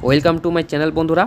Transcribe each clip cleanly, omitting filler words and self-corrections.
Welcome to my channel বন্ধুরা।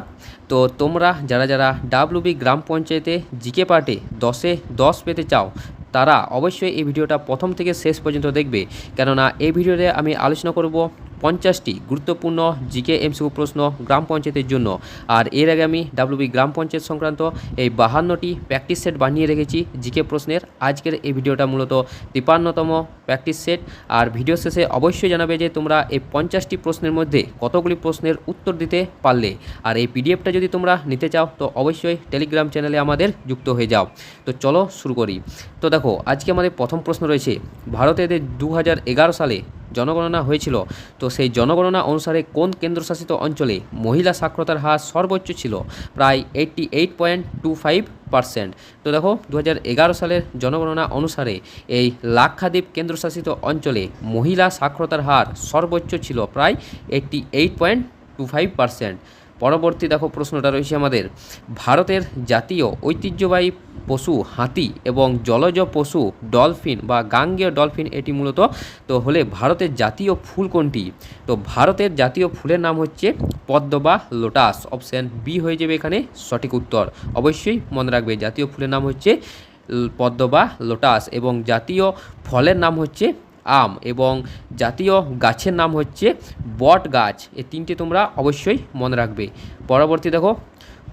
তো তোমরা যারা যারা ডাব্লিউবি গ্রাম পঞ্চায়েতে জিকে পার্টে 10-এ 10 পেতে চাও তারা অবশ্যই এই ভিডিওটা প্রথম থেকে শেষ পর্যন্ত দেখবে, কেননা এই ভিডিওতে আমি আলোচনা করব 50টি গুরুত্বপূর্ণ জিকে এমসিকিউ প্রশ্ন গ্রাম পঞ্চায়েতের জন্য। আর এর আগে আমি ডাব্লিউবি গ্রাম পঞ্চায়েত সংক্রান্ত এই 52টি প্র্যাকটিস সেট বানিয়ে রেখেছি জিকে প্রশ্নের। আজকের এই ভিডিওটা মূলত 53তম প্র্যাকটিস সেট। আর ভিডিও শেষে অবশ্যই জানাবে যে তোমরা এই 50টি প্রশ্নের মধ্যে কতগুলি প্রশ্নের উত্তর দিতে পারলে। আর এই পিডিএফটা যদি তোমরা নিতে চাও তো অবশ্যই টেলিগ্রাম চ্যানেলে আমাদের যুক্ত হয়ে যাও। তো চলো শুরু করি। তো দেখো, আজকে আমাদের প্রথম প্রশ্ন রয়েছে, ভারতে 2011 সালে জনগণনা হয়েছিল, তো সেই জনগণনা অনুসারে কোন কেন্দ্রশাসিত অঞ্চলে মহিলা সাক্ষরতার হার সর্বোচ্চ ছিল? প্রায় 88.25%। তো দেখো, 2011 সালের জনগণনা অনুসারে এই লাক্ষাদ্বীপ কেন্দ্রশাসিত অঞ্চলে মহিলা সাক্ষরতার হার সর্বোচ্চ ছিল প্রায় 88.25%। পরবর্তী দেখো প্রশ্নটা রয়েছে আমাদের, ভারতের জাতীয় ঐতিহ্যবাহী পশু হাতি এবং জলজ পশু ডলফিন বা গাঙ্গেয় ডলফিন এটি মূলত তো হলে ভারতের জাতীয় ফুল কোনটি? তো ভারতের জাতীয় ফুলের নাম হচ্ছে পদ্ম বা লোটাস। অপশান বি হয়ে যাবে এখানে সঠিক উত্তর। অবশ্যই মনে রাখবে জাতীয় ফুলের নাম হচ্ছে পদ্ম বা লোটাস, এবং জাতীয় ফলের নাম হচ্ছে আম, এবং জাতীয় গাছের নাম হচ্ছে বট গাছ। এই তিনটে তোমরা অবশ্যই মনে রাখবে। পরবর্তী দেখো,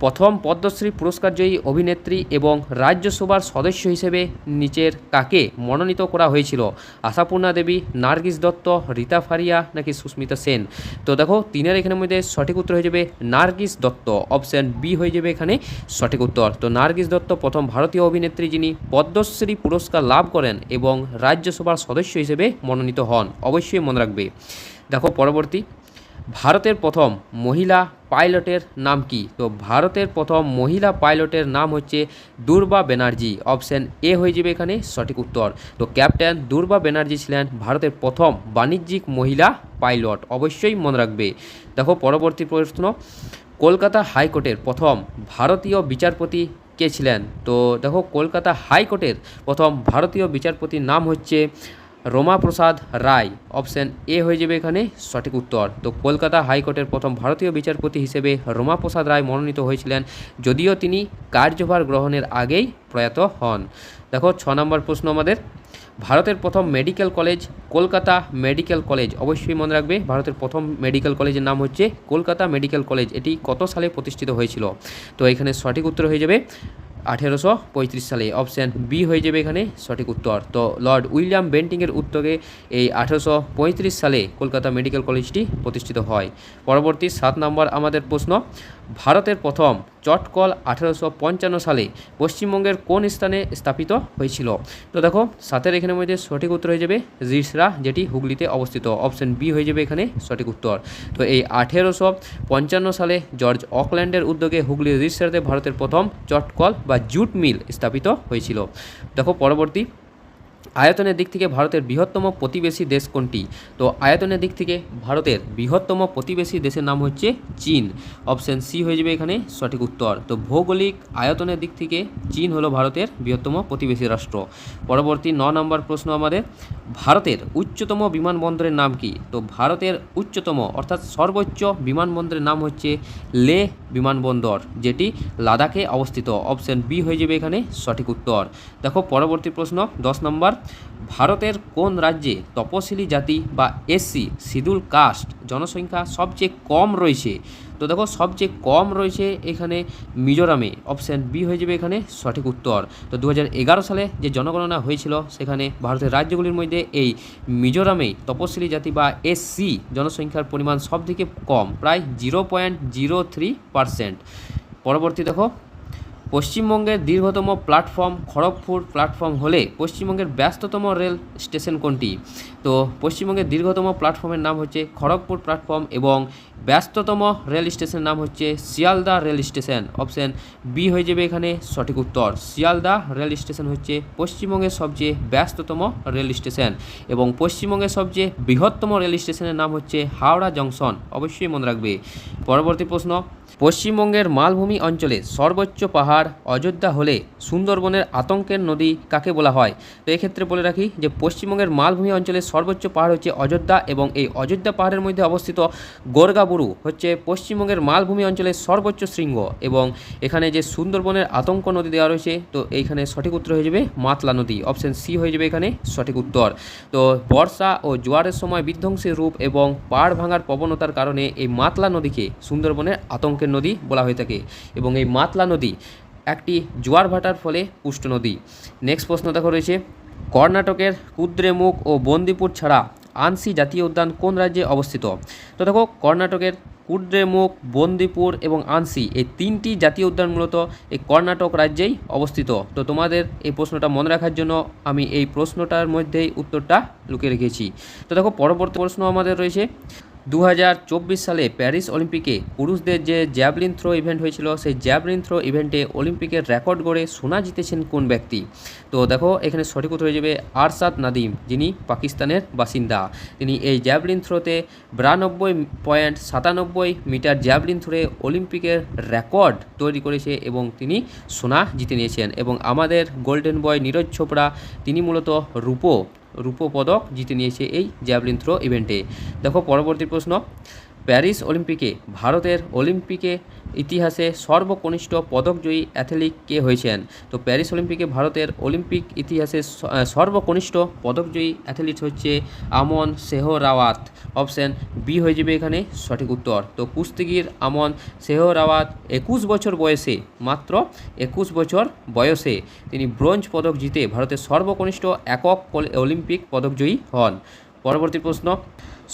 প্রথম পদ্মশ্রী পুরস্কারজয়ী অভিনেত্রী এবং রাজ্যসভার সদস্য হিসেবে নিচের কাকে মনোনীত করা হয়েছিল? আশাপূর্ণা দেবী, নার্গিস দত্ত, রীতা ফারিয়া নাকি সুস্মিতা সেন? তো দেখো, তিনের এখানের মধ্যে সঠিক উত্তর হয়ে যাবে নার্গিস দত্ত। অপশান বি হয়ে যাবে এখানে সঠিক উত্তর। তো নার্গিস দত্ত প্রথম ভারতীয় অভিনেত্রী যিনি পদ্মশ্রী পুরস্কার লাভ করেন এবং রাজ্যসভার সদস্য হিসেবে মনোনীত হন। অবশ্যই মনে রাখবে। দেখো পরবর্তী, ভারতের প্রথম মহিলা পাইলটের নাম কি? তো ভারতের প্রথম মহিলা পাইলটের নাম হচ্ছে দুর্বা ব্যানার্জি। অপশান এ হয়ে যাবে এখানে সঠিক উত্তর। তো ক্যাপ্টেন দুর্বা ব্যানার্জি ছিলেন ভারতের প্রথম বাণিজ্যিক মহিলা পাইলট। অবশ্যই মনে রাখবে। দেখো পরবর্তী প্রশ্ন, কলকাতা হাইকোর্টের প্রথম ভারতীয় বিচারপতি কে ছিলেন? তো দেখো, কলকাতা হাইকোর্টের প্রথম ভারতীয় বিচারপতির নাম হচ্ছে রমাপ্রসাদ রায়। অপশান এ হয়ে যাবে এখানে সঠিক উত্তর। তো কলকাতা হাইকোর্টের প্রথম ভারতীয় বিচারপতি হিসেবে রমাপ্রসাদ রায় মনোনীত হয়েছিলেন, যদিও তিনি কার্যভার গ্রহণের আগেই প্রয়াত হন। দেখো 6 নম্বর প্রশ্ন আমাদের, ভারতের প্রথম medical college Kolkata medical college. অবশ্যই মনে রাখবে, ভারতের প্রথম মেডিকেল কলেজের নাম হচ্ছে কলকাতা মেডিকেল কলেজ। এটি কত সালে প্রতিষ্ঠিত হয়েছিল? তো এখানে সঠিক উত্তর হয়ে যাবে 1835 সালে। অপশান বি হয়ে যাবে এখানে সঠিক উত্তর। তো লর্ড উইলিয়াম বেন্টিংয়ের উদ্যোগে এই 1835 সালে কলকাতা মেডিকেল কলেজটি প্রতিষ্ঠিত হয়। পরবর্তী 7 নম্বর আমাদের প্রশ্ন, ভারতের প্রথম চটকল 1855 সালে পশ্চিমবঙ্গের কোন স্থানে স্থাপিত হয়েছিল? তো দেখো, 7-এর এখানের মধ্যে সঠিক উত্তর হয়ে যাবে রিসরা, যেটি হুগলিতে অবস্থিত। অপশান বি হয়ে যাবে এখানে সঠিক উত্তর। তো এই 1855 সালে জর্জ অকল্যান্ডের উদ্যোগে হুগলির রিসরাতে ভারতের প্রথম চটকল বা জুট মিল স্থাপিত হয়েছিল। দেখো পরবর্তী, আয়তনের দিক থেকে ভারতের বৃহত্তম প্রতিবেশী দেশ কোনটি? তো আয়তনের দিক থেকে ভারতের বৃহত্তম প্রতিবেশী দেশের নাম হচ্ছে চীন। অপশান সি হয়ে যাবে এখানে সঠিক উত্তর। তো ভৌগোলিক আয়তনের দিক থেকে চীন হলো ভারতের বৃহত্তম প্রতিবেশী রাষ্ট্র। পরবর্তী 9 নম্বর প্রশ্ন আমাদের, ভারতের উচ্চতম বিমানবন্দরের নাম কি? তো ভারতের উচ্চতম অর্থাৎ সর্বোচ্চ বিমানবন্দরের নাম হচ্ছে লে বিমানবন্দর, যেটি লাদাখে অবস্থিত। অপশান বি হয়ে যাবে এখানে সঠিক উত্তর। দেখো পরবর্তী প্রশ্ন 10 নম্বর, ভারতের কোন রাজ্যে তপশিলি জাতি বা এসসি শিডিউল কাস্ট জনসংখ্যা সবচেয়ে কম রয়েছে? তো দেখো, সবচেয়ে কম রয়েছে এখানে মিজোরামে। অপশান বি হয়ে যাবে এখানে সঠিক উত্তর। তো 2011 সালে যে জনগণনা হয়েছিল সেখানে ভারতের রাজ্যগুলির মধ্যে এই মিজোরামে তপশিলি জাতি বা এসসি জনসংখ্যার পরিমাণ সবথেকে কম, প্রায় 0.03%। পরবর্তী দেখো, পশ্চিমবঙ্গের দীর্ঘতম প্ল্যাটফর্ম খড়গপুর প্ল্যাটফর্ম হলে পশ্চিমবঙ্গের ব্যস্ততম রেল স্টেশন কোনটি? তো পশ্চিমবঙ্গের দীর্ঘতম প্ল্যাটফর্মের নাম হচ্ছে খড়গপুর প্ল্যাটফর্ম, এবং ব্যস্ততম রেল স্টেশনের নাম হচ্ছে Sealdah rail station. Option B হয়ে যাবে এখানে সঠিক উত্তর। শিয়ালদা রেল স্টেশন হচ্ছে পশ্চিমবঙ্গের সবচেয়ে ব্যস্ততম রেল স্টেশন, এবং পশ্চিমবঙ্গের সবচেয়ে বৃহত্তম রেল স্টেশনের নাম হচ্ছে হাওড়া জংশন। অবশ্যই মনে রাখবে। পরবর্তী প্রশ্ন, পশ্চিমবঙ্গের মালভূমি অঞ্চলে সর্বোচ্চ পাহাড় আর অযোধ্যা হলে সুন্দরবনের আতঙ্কের নদী কাকে বলা হয়? তো এক্ষেত্রে বলে রাখি যে পশ্চিমবঙ্গের মালভূমি অঞ্চলের সর্বোচ্চ পাহাড় হচ্ছে অযোধ্যা, এবং এই অযোধ্যা পাহাড়ের মধ্যে অবস্থিত গোর্গাবুরু হচ্ছে পশ্চিমবঙ্গের মালভূমি অঞ্চলের সর্বোচ্চ শৃঙ্গ, এবং এখানে যে সুন্দরবনের আতঙ্ক নদী দেওয়া রয়েছে, তো এইখানে সঠিক উত্তর হয়ে যাবে মাতলা নদী, অপশন সি হয়ে যাবে এখানে সঠিক উত্তর। তো বর্ষা ও জোয়ারের সময় বিধ্বংসী রূপ এবং পাহাড় ভাঙার প্রবণতার কারণে এই মাতলা নদীকে সুন্দরবনের আতঙ্কের নদী বলা হয়ে থাকে, এবং এই মাতলা নদী একটি জোয়ার ভাটার ফলে পুষ্ট নদী। নেক্সট প্রশ্ন দেখো রয়েছে, কর্ণাটকের কুদ্রেমুখ ও বন্দিপুর ছাড়া আনসি জাতীয় উদ্যান কোন রাজ্যে অবস্থিত? তো দেখো কর্ণাটকের কুদ্রেমুখ, বন্দিপুর এবং আনসি এই তিনটি জাতীয় উদ্যান মূলত এই কর্ণাটক রাজ্যেই অবস্থিত। তো তোমাদের এই প্রশ্নটা মনে রাখার জন্য আমি এই প্রশ্নটার মধ্যেই উত্তরটা লুকিয়ে রেখেছি। তো দেখো পরবর্তী প্রশ্ন আমাদের রয়েছে, 2024 সালে প্যারিস অলিম্পিকে পুরুষদের যে জ্যাভলিন থ্রো ইভেন্ট হয়েছিল, সেই জ্যাভলিন থ্রো ইভেন্টে অলিম্পিকের রেকর্ড গড়ে সোনা জিতেছেন কোন ব্যক্তি? তো দেখো এখানে সঠিক উত্তর হয়ে যাবে আরশাদ নাদিম, যিনি পাকিস্তানের বাসিন্দা। তিনি এই জ্যাভলিন থ্রোতে 92.97 মিটার জ্যাভলিন থ্রোয়ে অলিম্পিকের রেকর্ড তৈরি করেছে এবং তিনি সোনা জিতে নিয়েছেন। এবং আমাদের গোল্ডেন বয় নীরজ চোপড়া, তিনি মূলত রূপো পদক জিতে নিয়েছে এই জ্যাভলিন থ্রো ইভেন্টে। দেখো পরবর্তী প্রশ্ন, প্যারিস অলিম্পিকে ভারতের অলিম্পিকে ইতিহাসে সর্বকনিষ্ঠ পদকজয়ী অ্যাথলিট কে হয়েছেন? তো প্যারিস অলিম্পিকে ভারতের অলিম্পিক ইতিহাসে সর্বকনিষ্ঠ পদকজয়ী অ্যাথলিট হচ্ছে আমন সেহরাওয়াত, অপশান বি হয়ে যাবে এখানে সঠিক উত্তর। তো কুস্তিগির আমন সেহরাওয়াত 21 বছর বয়সে, মাত্র 21 বছর বয়সে তিনি ব্রোঞ্জ পদক জিতে ভারতের সর্বকনিষ্ঠ একক অলিম্পিক পদকজয়ী হন। পরবর্তী প্রশ্ন,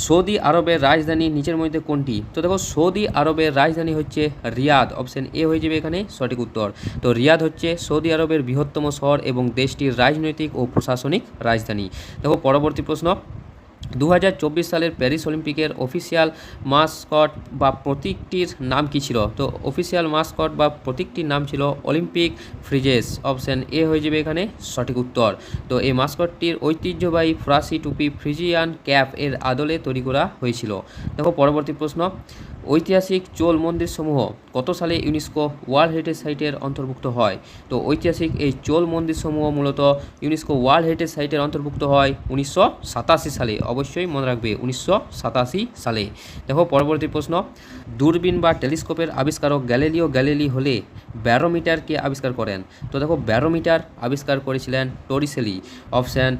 সৌদি আরবের রাজধানী নিচের মধ্যে কোনটি? তো দেখো সৌদি আরবের রাজধানী হচ্ছে রিয়াদ, অপশন এ হয়ে যাবে এখানে সঠিক উত্তর। তো রিয়াদ হচ্ছে সৌদি আরবের বৃহত্তম শহর এবং দেশটির রাজনৈতিক ও প্রশাসনিক রাজধানী। দেখো পরবর্তী প্রশ্ন, 2024 সালের প্যারিস অলিম্পিকের অফিসিয়াল মাস্কট বা প্রতীকটির নাম কী ছিল? তো অফিসিয়াল মাস্কট বা প্রতীকটির নাম ছিল অলিম্পিক ফ্রিজেস, অপশান এ হয়ে যাবে এখানে সঠিক উত্তর। তো এই মাস্কটটির ঐতিহ্যবাহী ফরাসি টুপি ফ্রিজিয়ান ক্যাপ এর আদলে তৈরি করা হয়েছিল। দেখো পরবর্তী প্রশ্ন, ঐতিহাসিক চোল মন্দিরসমূহ কত সালে ইউনেস্কো ওয়ার্ল্ড হেরিটেজ সাইটের অন্তর্ভুক্ত হয়? তো ঐতিহাসিক এই চোল মন্দিরসমূহ মূলত ইউনেস্কো ওয়ার্ল্ড হেরিটেজ সাইটের অন্তর্ভুক্ত হয় 1987 সালে, অবশ্যই মনে রাখবে 1987 সালে। দেখো পরবর্তী প্রশ্ন, দূরবীন বা টেলিস্কোপের আবিষ্কারক গ্যালিলিও গ্যালিলি হলে ব্যারোমিটারকে আবিষ্কার করেন? তো দেখো ব্যারোমিটার আবিষ্কার করেছিলেন টরিসেলি, অপশান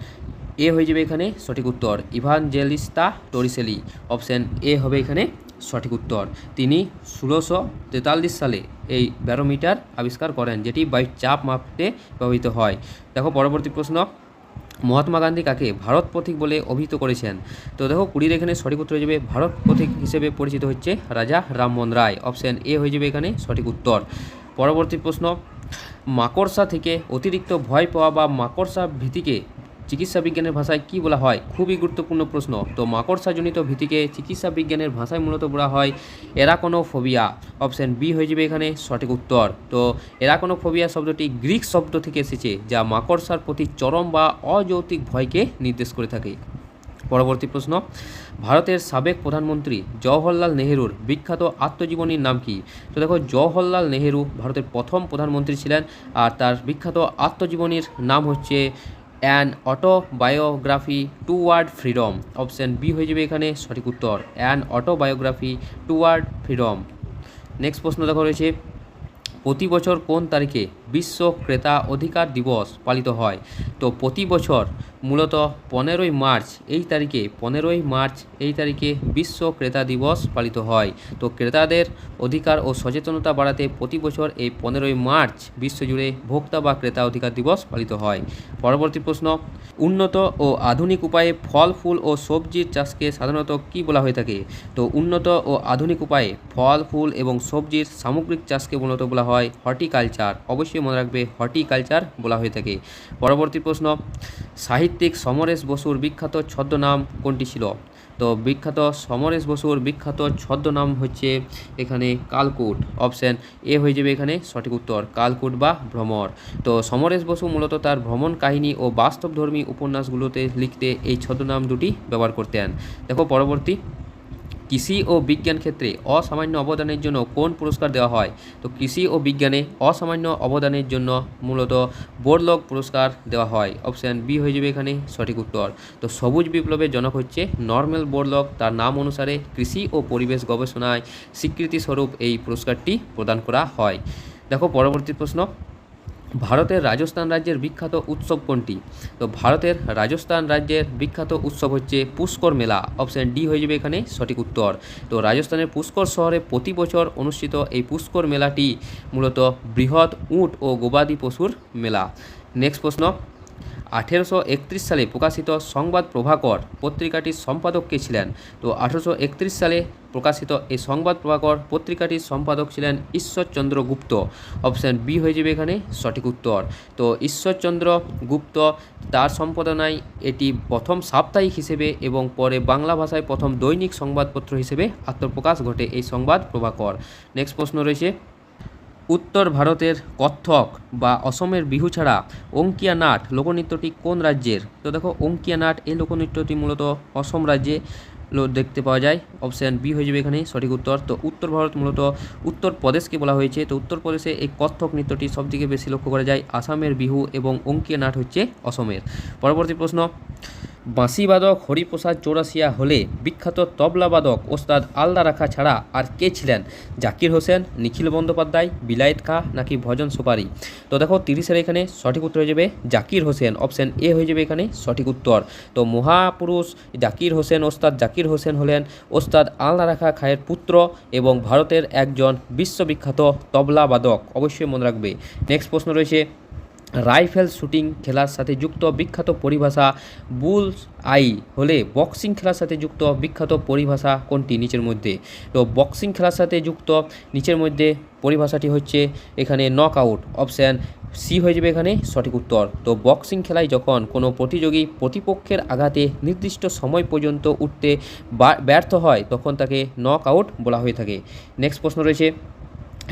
এ হয়ে যাবে এখানে সঠিক উত্তর ইভানজেলিস্তা টরিসেলি, অপশান এ হবে এখানে সঠিক উত্তর। তিনি 1643 সালে এই ব্যারোমিটার আবিষ্কার করেন, যেটি বায়ুর চাপ মাপতে ব্যবহৃত হয়। দেখো পরবর্তী প্রশ্ন, মহাত্মা গান্ধী কাকে ভারত পথিক বলে অভিহিত করেছেন? তো দেখো 20 এখানে সঠিক উত্তর হয়ে যাবে ভারত পথিক হিসেবে পরিচিত হচ্ছে রাজা রামমোহন রায়, অপশান এ হয়ে যাবে এখানে সঠিক উত্তর। পরবর্তী প্রশ্ন, মাকড়সা থেকে অতিরিক্ত ভয় পাওয়া বা মাকড়সা ভীতিকে চিকিৎসা বিজ্ঞানের ভাষায় কি বলা হয়? খুবই গুরুত্বপূর্ণ প্রশ্ন। তো মাকড়সাজনিত ভীতিকে চিকিৎসা বিজ্ঞানের ভাষায় মূলত বলা হয় এরাকোনোফোবিয়া, অপশান বি হয়ে যাবে এখানে সঠিক উত্তর। তো এরাকোনোফোবিয়া শব্দটি গ্রিক শব্দ থেকে এসেছে, যা মাকড়সার প্রতি চরম বা অযৌক্তিক ভয়কে নির্দেশ করে থাকে। পরবর্তী প্রশ্ন, ভারতের সাবেক প্রধানমন্ত্রী জওহরলাল নেহেরুর বিখ্যাত আত্মজীবনীর নাম কি? তো দেখো জওহরলাল নেহেরু ভারতের প্রথম প্রধানমন্ত্রী ছিলেন, আর তার বিখ্যাত আত্মজীবনীর নাম হচ্ছে an autobiography toward freedom, option B হয়ে যাবে এখানে সঠিক উত্তর an autobiography toward freedom. Next প্রশ্ন দেখো রয়েছে, প্রতি বছর কোন তারিখে বিশ্ব ক্রেতা অধিকার দিবস পালিত হয়? তো প্রতি বছর মূলত 15ই মার্চ এই তারিখে বিশ্ব ক্রেতা দিবস পালিত হয়। তো ক্রেতাদের অধিকার ও সচেতনতা বাড়াতে প্রতি বছর এই 15ই মার্চ বিশ্বজুড়ে ভোক্তা বা ক্রেতা অধিকার দিবস পালিত হয়। পরবর্তী প্রশ্ন, উন্নত ও আধুনিক উপায়ে ফল ফুল ও সবজির চাষকে সাধারণত কী বলা হয়ে থাকে? তো উন্নত ও আধুনিক উপায়ে ফল ফুল এবং সবজির সামগ্রিক চাষকে মূলত বলা হয় হর্টিকালচার, অবশ্যই মনে রাখবে হর্টিকালচার বলা হয়ে থাকে। পরবর্তী প্রশ্ন, সাহিত্যিক সমরেশ বসুর বিখ্যাত ছদ্মনাম কোনটি ছিল? তো বিখ্যাত সমরেশ বসুর বিখ্যাত ছদ্মনাম হচ্ছে এখানে কালকুট, অপশান এ হয়ে যাবে এখানে সঠিক উত্তর কালকুট বা ভ্রমর। তো সমরেশ বসু মূলত তার ভ্রমণ কাহিনী ও বাস্তবধর্মী উপন্যাসগুলোতে লিখতে এই ছদ্মনাম দুটি ব্যবহার করতেন। দেখো পরবর্তী, কৃষি ও বিজ্ঞান ক্ষেত্রে অসামান্য অবদানের জন্য কোন পুরস্কার দেওয়া হয়? তো কৃষি ও বিজ্ঞানে অসামান্য অবদানের জন্য মূলত বোরলগ পুরস্কার দেওয়া হয়। অপশান বি হয়ে যাবে এখানে সঠিক উত্তর। তো সবুজ বিপ্লবের জনক হচ্ছে নরম্যাল বোরলগ। তার নাম অনুসারে কৃষি ও পরিবেশ গবেষণায় স্বীকৃতিস্বরূপ এই পুরস্কারটি প্রদান করা হয়। দেখো পরবর্তী প্রশ্ন, ভারতের রাজস্থান রাজ্যের বিখ্যাত উৎসব কোনটি? তো ভারতের রাজস্থান রাজ্যের বিখ্যাত উৎসব হচ্ছে পুষ্কর মেলা। অপশান ডি হয়ে যাবে এখানে সঠিক উত্তর। তো রাজস্থানের পুষ্কর শহরে প্রতি বছর অনুষ্ঠিত এই পুষ্কর মেলাটি মূলত বৃহৎ উট ও গবাদি পশুর মেলা। নেক্সট প্রশ্ন, 1831 সালে প্রকাশিত সংবাদ প্রভাকর পত্রিকাটির সম্পাদক কে ছিলেন? তো 1831 সালে প্রকাশিত এই সংবাদ প্রভাকর পত্রিকাটির সম্পাদক ছিলেন ঈশ্বরচন্দ্র গুপ্ত। অপশান বি হয়ে যাবে এখানে সঠিক উত্তর। তো ঈশ্বরচন্দ্র গুপ্ত তার সম্পাদনায় এটি প্রথম সাপ্তাহিক হিসেবে এবং পরে বাংলা ভাষায় প্রথম দৈনিক সংবাদপত্র হিসেবে আত্মপ্রকাশ ঘটে এই সংবাদ প্রভাকর। নেক্সট প্রশ্ন রয়েছে, উত্তর ভারতের কত্থক বা অসমের বিহু ছাড়া অঙ্কিয়া নাট লোকনৃত্যটি কোন রাজ্যের? তো দেখো অঙ্কিয়া নাট এই লোকনৃত্যটি মূলত অসম রাজ্যে দেখতে পাওয়া যায়। অপশান বি হয়ে যাবে এখানে সঠিক উত্তর। তো উত্তর ভারত মূলত উত্তরপ্রদেশকে বলা হয়েছে। তো উত্তরপ্রদেশে এই কত্থক নৃত্যটি সবথেকে বেশি লক্ষ্য করা যায়। আসামের বিহু এবং অঙ্কিয়া নাট হচ্ছে অসমের। পরবর্তী প্রশ্ন, বাঁশিবাদক হরিপ্রসাদ চৌরাসিয়া হলে বিখ্যাত তবলাবাদক ওস্তাদ আলদা রাখা ছাড়া আর কে ছিলেন? জাকির হোসেন, নিখিল বন্দ্যোপাধ্যায়, বিলায়েত খাঁ নাকি ভজন সুপারি? তো দেখো 30-এর এখানে সঠিক উত্তর হয়ে যাবে জাকির হোসেন। অপশান এ হয়ে যাবে এখানে সঠিক উত্তর। তো মহাপুরুষ জাকির হোসেন, ওস্তাদ জাকির হোসেন হলেন ওস্তাদ আলদা রাখা খাঁয়ের পুত্র এবং ভারতের একজন বিশ্ববিখ্যাত তবলাবাদক। অবশ্যই মনে রাখবে। নেক্সট প্রশ্ন রয়েছে, রাইফেল শুটিং খেলার সাথে যুক্ত বিখ্যাত পরিভাষা বুলস আই হলে বক্সিং খেলার সাথে যুক্ত বিখ্যাত পরিভাষা কোনটি নিচের মধ্যে? তো বক্সিং খেলার সাথে যুক্ত নিচের মধ্যে পরিভাষাটি হচ্ছে এখানে নক আউট। অপশান সি হয়ে যাবে এখানে সঠিক উত্তর। তো বক্সিং খেলায় যখন কোনো প্রতিযোগী প্রতিপক্ষের আঘাতে নির্দিষ্ট সময় পর্যন্ত উঠতে ব্যর্থ হয় তখন তাকে নক আউট বলা হয়ে থাকে। নেক্সট প্রশ্ন রয়েছে,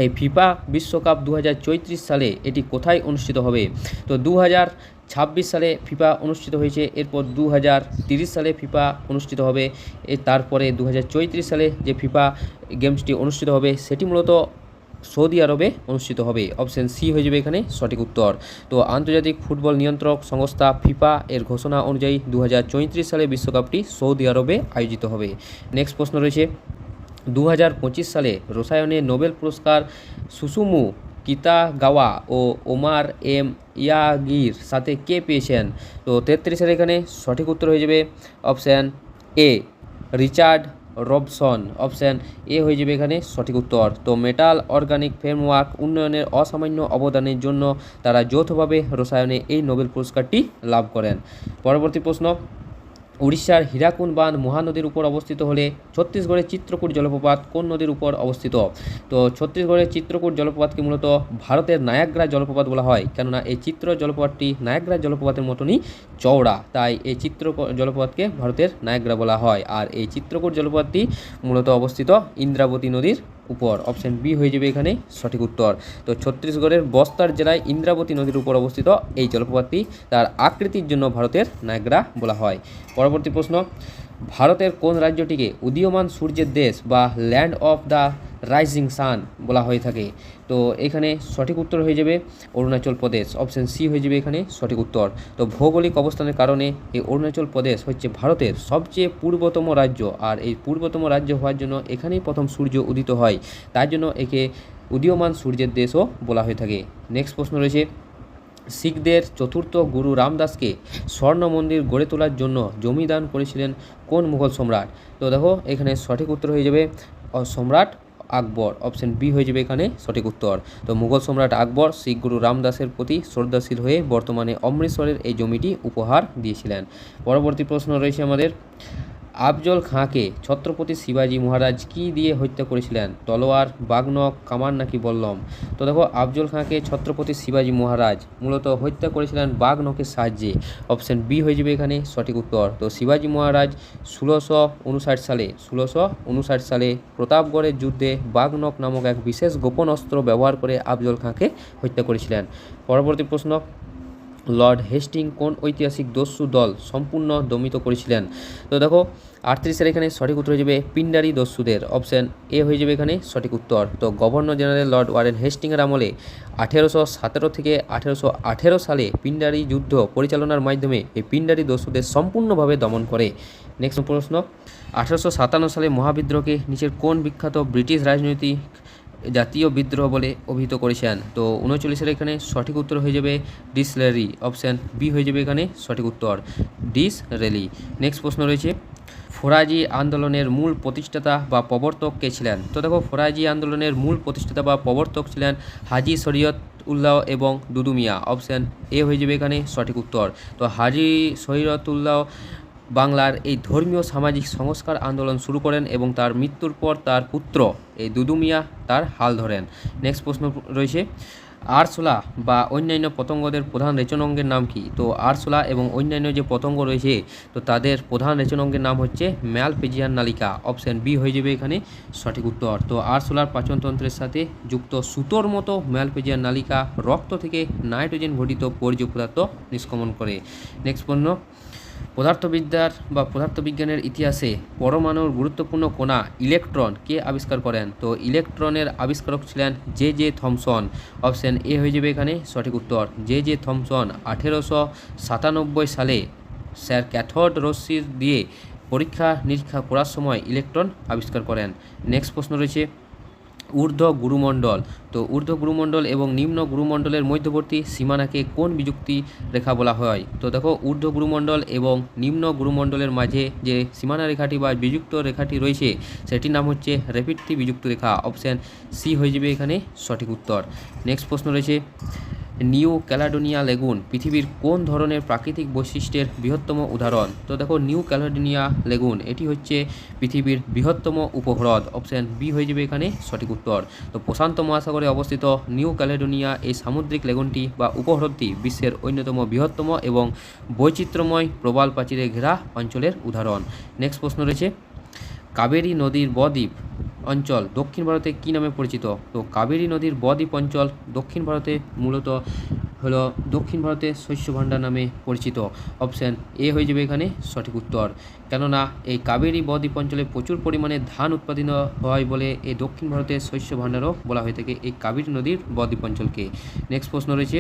এই ফিফা বিশ্বকাপ 2034 সালে এটি কোথায় অনুষ্ঠিত হবে? তো 2026 সালে ফিফা অনুষ্ঠিত হয়েছে, এরপর 2030 সালে ফিফা অনুষ্ঠিত হবে, তারপরে 2034 সালে যে ফিফা গেমসটি অনুষ্ঠিত হবে সেটি মূলত সৌদি আরবে অনুষ্ঠিত হবে। অপশান সি হয়ে যাবে এখানে সঠিক উত্তর। তো আন্তর্জাতিক ফুটবল নিয়ন্ত্রক সংস্থা ফিফা এর ঘোষণা অনুযায়ী 2034 সালে বিশ্বকাপটি সৌদি আরবে আয়োজিত হবে। নেক্সট প্রশ্ন রয়েছে, 2025 সালে রসায়নে নোবেল পুরস্কার সুসুমু কিতাগাওয়া ও ওমার এম ইয়াগির সাথে কে পেয়েছেন? তো 33-এর এখানে সঠিক উত্তর হয়ে যাবে option A Richard Robson. Option A হয়ে যাবে এখানে সঠিক উত্তর। তো মেটাল অর্গানিক ফ্রেমওয়ার্ক উন্নয়নের অসামান্য অবদানের জন্য তারা যৌথভাবে রসায়নে এই নোবেল পুরস্কারটি লাভ করেন। পরবর্তী প্রশ্ন, উড়িষ্যার হীরাকুন্ড বাঁধ মহানদীর উপর অবস্থিত হলে ছত্তিশগড়ের চিত্রকূট জলপ্রপাত কোন নদীর উপর অবস্থিত? তো ছত্তিশগড়ের চিত্রকূট জলপ্রপাতকে মূলত ভারতের নায়াগ্রা জলপ্রপাত বলা হয়, কেননা এই চিত্র জলপ্রপাতটি নায়াগ্রা জলপ্রপাতের মতনই চওড়া, তাই এই চিত্র জলপ্রপাতকে ভারতের নায়াগ্রা বলা হয়। আর এই চিত্রকূট জলপ্রপাতটি মূলত অবস্থিত ইন্দ্রাবতী নদীর উপর। অপশান বি হয়ে যাবে এখানে সঠিক উত্তর। তো ছত্তিশগড়ের বস্তার জেলায় ইন্দ্রাবতী নদীর উপর অবস্থিত এই জলপ্রপাতটি তার আকৃতির জন্য ভারতের নায়াগ্রা বলা হয়। পরবর্তী প্রশ্ন, ভারতের কোন রাজ্যটিকে উদীয়মান সূর্যের দেশ বা land of the rising sun বলা হয়ে থাকে? তো এখানে সঠিক উত্তর হয়ে যাবে অরুণাচল প্রদেশ। অপশান সি হয়ে যাবে এখানে সঠিক উত্তর। তো ভৌগোলিক অবস্থানের কারণে এই অরুণাচল প্রদেশ হচ্ছে ভারতের সবচেয়ে পূর্বতম রাজ্য, আর এই পূর্বতম রাজ্য হওয়ার জন্য এখানেই প্রথম সূর্য উদিত হয়, তাই জন্য একে উদীয়মান সূর্যের দেশও বলা হয়ে থাকে। নেক্সট প্রশ্ন রয়েছে, শিখদের চতুর্থ গুরু রামদাসকে স্বর্ণ মন্দির গড়ে তোলার জন্য জমি দান করেছিলেন কোন মুঘল সম্রাট? তো দেখো এখানে সঠিক উত্তর হয়ে যাবে সম্রাট আকবর। অপশান বি হয়ে যাবে এখানে সঠিক উত্তর। তো মুঘল সম্রাট আকবর শিখ গুরু রামদাসের প্রতি শ্রদ্ধাশীল হয়ে বর্তমানে অমৃতসরের এই জমিটি উপহার দিয়েছিলেন। পরবর্তী প্রশ্ন রয়েছে আমাদের, আফজল খাঁকে ছত্রপতি শিবাজী মহারাজ কী দিয়ে হত্যা করেছিলেন? তলোয়ার, বাগনক, কামান নাকি বল্লম? তো দেখো আফজল খাঁকে ছত্রপতি শিবাজী মহারাজ মূলত হত্যা করেছিলেন বাগনকের সাহায্যে। অপশান বি হয়ে যাবে এখানে সঠিক উত্তর। তো শিবাজী মহারাজ 1659 সালে প্রতাপগড়ের যুদ্ধে বাগনক নামক এক বিশেষ গোপন অস্ত্র ব্যবহার করে আফজল খাঁকে হত্যা করেছিলেন। পরবর্তী প্রশ্ন, লর্ড হেস্টিং কোন ঐতিহাসিক দস্যু দল সম্পূর্ণ দমিত করেছিলেন? তো দেখো 38-এর এখানে সঠিক উত্তর হয়ে যাবে পিন্ডারি দস্যুদের। অপশান এ হয়ে যাবে এখানে সঠিক উত্তর। তো গভর্নর জেনারেল লর্ড ওয়ারেন হেস্টিংয়ের আমলে 1817 থেকে 1818 সালে পিন্ডারি যুদ্ধ পরিচালনার মাধ্যমে এই পিন্ডারি দস্যুদের সম্পূর্ণভাবে দমন করে। নেক্সট প্রশ্ন, 1857 সালে মহাবিদ্রোহকে নিচের কোন বিখ্যাত ব্রিটিশ রাজনৈতিক জাতীয় বিদ্রোহ বলে অভিহিত করেছেন? তো 39-এর এখানে সঠিক উত্তর হয়ে যাবে ডিসরেলি। অপশান বি হয়ে যাবে এখানে সঠিক উত্তর, ডিসরেলি। নেক্সট প্রশ্ন রয়েছে, ফরাজি আন্দোলনের মূল প্রতিষ্ঠাতা বা প্রবর্তক কে ছিলেন? তো দেখো ফরাজি আন্দোলনের মূল প্রতিষ্ঠাতা বা প্রবর্তক ছিলেন হাজি শরীয়ত উল্লাহ এবং দুদু মিয়া। অপশান এ হয়ে যাবে এখানে সঠিক উত্তর। তো হাজি শরীয়তুল্লাহ বাংলার এই ধর্মীয় সামাজিক সংস্কার আন্দোলন শুরু করেন এবং তার মৃত্যুর পর তার পুত্র এই দুদু মিয়া তার হাল ধরেন। নেক্সট প্রশ্ন রয়েছে, আরশোলা বা অন্যান্য পতঙ্গদের প্রধান রেচনাঙ্গের নাম কি? তো আরশোলা এবং অন্যান্য যে পতঙ্গ রয়েছে তো তাদের প্রধান রেচনাঙ্গের নাম হচ্ছে ম্যালপিজিয়ান নালিকা। অপশান বি হয়ে যাবে এখানে সঠিক উত্তর। তো আরশোলার পাচনতন্ত্রের সাথে যুক্ত সুতোর মতো ম্যালপিজিয়ান নালিকা রক্ত থেকে নাইট্রোজেন ঘটিত বর্জ্য পদার্থ নিষ্কাশন করে। নেক্সট প্রশ্ন, পদার্থবিদ্যার বা পদার্থবিজ্ঞানের ইতিহাসে পরমাণুর গুরুত্বপূর্ণ কণা ইলেকট্রন কে আবিষ্কার করেন? তো ইলেকট্রনের আবিষ্কারক ছিলেন জে থমসন। অপশান এ হয়ে যাবে এখানে সঠিক উত্তর। জে থমসন 1897 সালে স্যার ক্যাথোড রশ্মি দিয়ে পরীক্ষা নিরীক্ষা করার সময় ইলেকট্রন আবিষ্কার করেন। নেক্সট প্রশ্ন রয়েছে, ঊর্ধ্ব গুরুমণ্ডল। তো ঊর্ধ্ব গুরুমণ্ডল এবং নিম্ন গুরুমণ্ডলের মধ্যবর্তী সীমানাকে কোন বিযুক্তি রেখা বলা হয়? তো দেখো ঊর্ধ্ব গুরুমণ্ডল এবং নিম্ন গুরুমণ্ডলের মাঝে যে সীমানা রেখাটি বা বিযুক্ত রেখাটি রয়েছে সেটির নাম হচ্ছে রেপিটটি বিযুক্ত রেখা। অপশান সি হয়ে যাবে এখানে সঠিক উত্তর। নেক্সট প্রশ্ন রয়েছে, নিউ ক্যালেডোনিয়া লেগুন পৃথিবীর কোন ধরনের প্রাকৃতিক বৈশিষ্ট্যের বৃহত্তম উদাহরণ? তো দেখো নিউ ক্যালেডোনিয়া লেগুন এটি হচ্ছে পৃথিবীর বৃহত্তম উপহ্রদ। অপশান বি হয়ে যাবে এখানে সঠিক উত্তর। তো প্রশান্ত মহাসাগরে অবস্থিত নিউ ক্যালেডোনিয়া এই সামুদ্রিক লেগুনটি বা উপহ্রদটি বিশ্বের অন্যতম বৃহত্তম এবং বৈচিত্র্যময় প্রবাল প্রাচীরে ঘেরা অঞ্চলের উদাহরণ। নেক্সট প্রশ্ন রয়েছে, কাবেরী নদীর বদ্বীপ অঞ্চল দক্ষিণ ভারতে কী নামে পরিচিত? তো কাবেরী নদীর বদ্বীপ অঞ্চল দক্ষিণ ভারতে মূলত হলো দক্ষিণ ভারতের শস্য ভাণ্ডার নামে পরিচিত। অপশান এ হয়ে যাবে এখানে সঠিক উত্তর। কেননা এই কাবেরী বদ্বীপ অঞ্চলে প্রচুর পরিমাণে ধান উৎপাদিত হয় বলে এই দক্ষিণ ভারতের শস্য ভাণ্ডারও বলা হয়ে থাকে এই কাবেরী নদীর বদ্বীপ অঞ্চলকে। নেক্সট প্রশ্ন রয়েছে,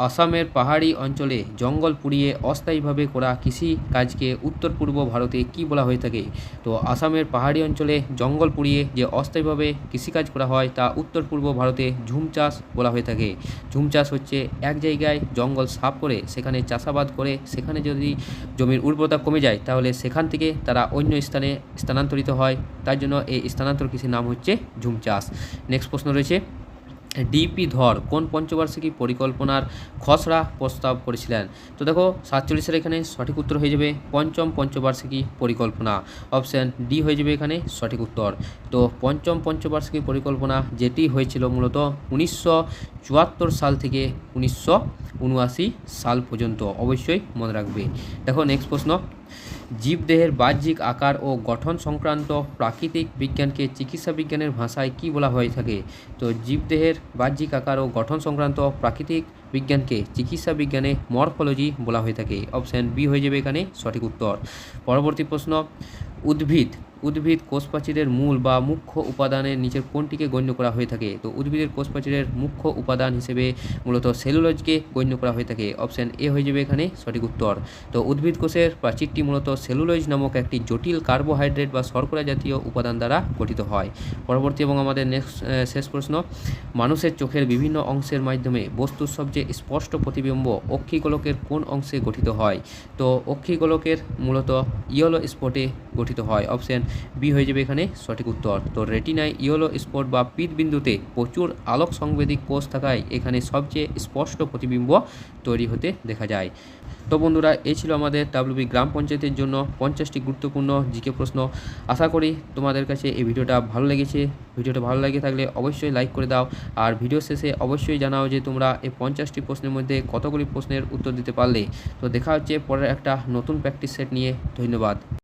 আসামের পাহাড়ি অঞ্চলে জঙ্গল পুড়িয়ে অস্থায়ীভাবে করা কৃষি কাজকে উত্তর পূর্ব ভারতে কী বলা হয়ে থাকে? তো আসামের পাহাড়ি অঞ্চলে জঙ্গল পুড়িয়ে যে অস্থায়ীভাবে কৃষিকাজ করা হয় তা উত্তর পূর্ব ভারতে ঝুম চাষ বলা হয়ে থাকে। ঝুম চাষ হচ্ছে এক জায়গায় জঙ্গল সাফ করে সেখানে চাষাবাদ করে সেখানে যদি জমির উর্বরতা কমে যায় তাহলে সেখান থেকে তারা অন্য স্থানে স্থানান্তরিত হয়, তার জন্য এই স্থানান্তর কৃষির নাম হচ্ছে ঝুম চাষ। নেক্সট প্রশ্ন রয়েছে, ডিপি ধর কোন পঞ্চবার্ষিকী পরিকল্পনার খসড়া প্রস্তাব করেছিলেন? তো দেখো 47-এর এখানে সঠিক উত্তর হয়ে যাবে পঞ্চম পঞ্চবার্ষিকী পরিকল্পনা। অপশান ডি হয়ে যাবে এখানে সঠিক উত্তর। তো পঞ্চম পঞ্চবার্ষিকী পরিকল্পনা যেটি হয়েছিল মূলত 1974 সাল থেকে 1979 সাল পর্যন্ত, অবশ্যই মনে রাখবে। দেখো নেক্সট প্রশ্ন, জীবদেহের বাহ্যিক আকার ও গঠন সংক্রান্ত প্রাকৃতিক বিজ্ঞানকে চিকিৎসা বিজ্ঞানের ভাষায় কী বলা হয়ে থাকে? তো জীবদেহের বাহ্যিক আকার ও গঠন সংক্রান্ত প্রাকৃতিক বিজ্ঞানকে চিকিৎসা বিজ্ঞানে মরফোলজি বলা হয়ে থাকে। অপশান বি হয়ে যাবে এখানে সঠিক উত্তর। পরবর্তী প্রশ্ন, উদ্ভিদ কোষপ্রাচীরের মূল বা মুখ্য উপাদানের নিচের কোনটিকে গণ্য করা হয়ে থাকে? তো উদ্ভিদের কোষপ্রাচীরের মুখ্য উপাদান হিসেবে মূলত সেলুলোজকে গণ্য করা হয়ে থাকে। অপশান এ হয়ে যাবে এখানে সঠিক উত্তর। তো উদ্ভিদ কোষের প্রাচীরটি মূলত সেলুলোজ নামক একটি জটিল কার্বোহাইড্রেট বা শর্করা জাতীয় উপাদান দ্বারা গঠিত হয়। পরবর্তী এবং আমাদের নেক্সট শেষ প্রশ্ন, মানুষের চোখের বিভিন্ন অংশের মাধ্যমে বস্তুর সবচেয়ে স্পষ্ট প্রতিবিম্ব অক্ষিগোলকের কোন অংশে গঠিত হয়? তো অক্ষিগোলকের মূলত ইয়েলো স্পটে গঠিত হয়। অপশান বি হয়ে যাবে এখানে সঠিক উত্তর। তো রেটিনায় ইয়েলো স্পট বা পিতবিন্দুতে প্রচুর আলোক সংবেদী কোষ থাকায় এখানে সবচেয়ে স্পষ্ট প্রতিবিম্ব তৈরি হতে দেখা যায়। তো বন্ধুরা, এই ছিল আমাদের ডাব্লিউবি গ্রাম পঞ্চায়েতের জন্য 50টি গুরুত্বপূর্ণ জিকে প্রশ্ন। আশা করি তোমাদের কাছে এই ভিডিওটা ভালো লেগেছে। ভিডিওটা ভালো লেগে থাকলে অবশ্যই লাইক করে দাও, আর ভিডিও শেষে অবশ্যই জানাও যে তোমরা এই 50টি প্রশ্নের মধ্যে কতগুলি প্রশ্নের উত্তর দিতে পারলে। তো দেখা হচ্ছে পরের একটা নতুন প্র্যাকটিস সেট নিয়ে। ধন্যবাদ।